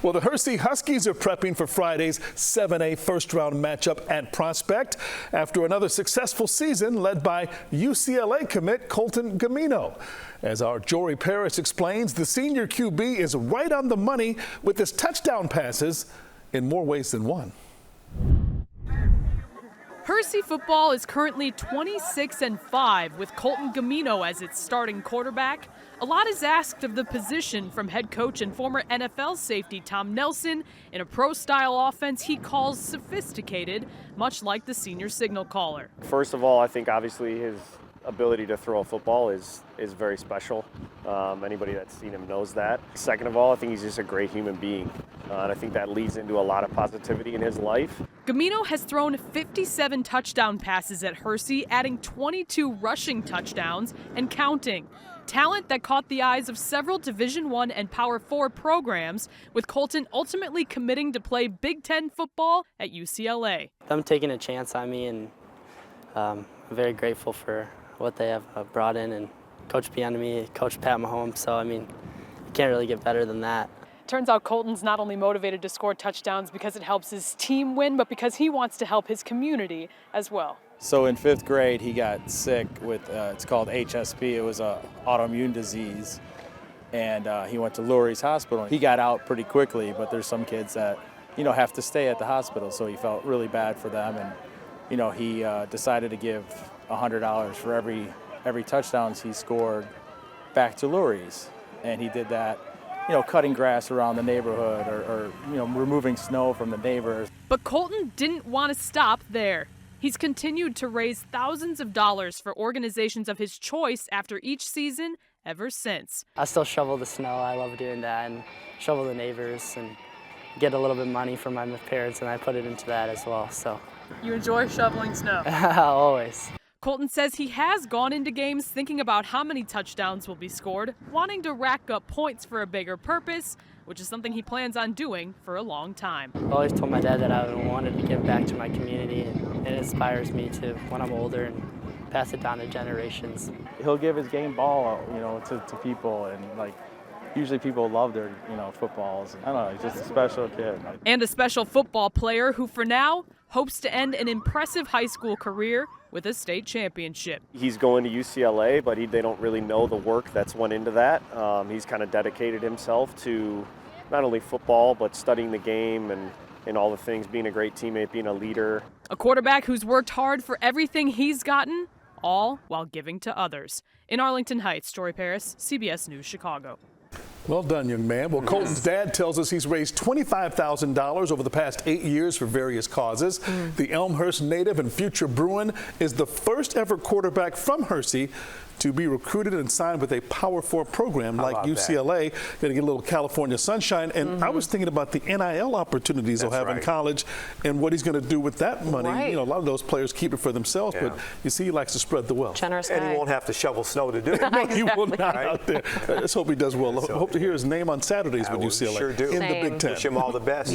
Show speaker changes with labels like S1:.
S1: Well, the Hersey Huskies are prepping for Friday's 7A first-round matchup at Prospect after another successful season led by UCLA-commit Colton Gumino. As our Jory Paris explains, the senior QB is right on the money with his touchdown passes in more ways than one.
S2: Hersey football is currently 26-5 with Colton Gumino as its starting quarterback. A lot is asked of the position from head coach and former NFL safety Tom Nelson in a pro-style offense he calls sophisticated, much like the senior signal caller.
S3: First of all, I think obviously his ability to throw a football is very special. Anybody that's seen him knows that. Second of all, I think he's just a great human being. And I think that leads into a lot of positivity in his life.
S2: Gumino has thrown 57 touchdown passes at Hersey, adding 22 rushing touchdowns and counting. Talent that caught the eyes of several Division I and Power IV programs, with Colton ultimately committing to play Big Ten football at UCLA.
S4: Them taking a chance on me, and I'm very grateful for what they have brought in, and Coach Bieniemy, Coach Pat Mahomes, so I mean, you can't really get better than that.
S2: Turns out Colton's not only motivated to score touchdowns because it helps his team win, but because he wants to help his community as well.
S5: So in 5th grade, he got sick with, it's called IHSA, it was an autoimmune disease, and he went to Lurie's Hospital. He got out pretty quickly, but there's some kids that, have to stay at the hospital, so he felt really bad for them, and, he decided to give $100 for every touchdowns he scored back to Lurie's, and he did that, cutting grass around the neighborhood or removing snow from the neighbors.
S2: But Colton didn't want to stop there. He's continued to raise thousands of dollars for organizations of his choice after each season ever since.
S4: I still shovel the snow. I love doing that, and shovel the neighbors and get a little bit of money from my parents, and I put it into that as well. So
S2: you enjoy shoveling snow?
S4: Always.
S2: Colton says he has gone into games thinking about how many touchdowns will be scored, wanting to rack up points for a bigger purpose, which is something he plans on doing for a long time.
S4: I always told my dad that I wanted to give back to my community, and it inspires me to, when I'm older, and pass it down to generations.
S5: He'll give his game ball, to people, and usually people love their, footballs. I don't know, he's just a special kid.
S2: And a special football player who, for now, hopes to end an impressive high school career with a state championship.
S3: He's going to UCLA, but they don't really know the work that's went into that. He's kind of dedicated himself to not only football, but studying the game and all the things, being a great teammate, being a leader.
S2: A quarterback who's worked hard for everything he's gotten, all while giving to others. In Arlington Heights, Jory Paris, CBS News, Chicago.
S1: Well done, young man. Well, Colton's dad tells us he's raised $25,000 over the past 8 years for various causes. The Elmhurst native and future Bruin is the first ever quarterback from Hersey to be recruited and signed with a Power IV program like UCLA. Going to get a little California sunshine. And I was thinking about the NIL opportunities he'll have in college and what he's going to do with that money. A lot of those players keep it for themselves, but you see he likes to spread the wealth.
S6: Generous guy.
S7: And he won't have to shovel snow to do it.
S1: No, he will not out there. Let's hope he does well. Hope to hear his name on Saturdays with UCLA
S7: Sure do.
S1: in the Big Ten.
S7: Wish him all the best.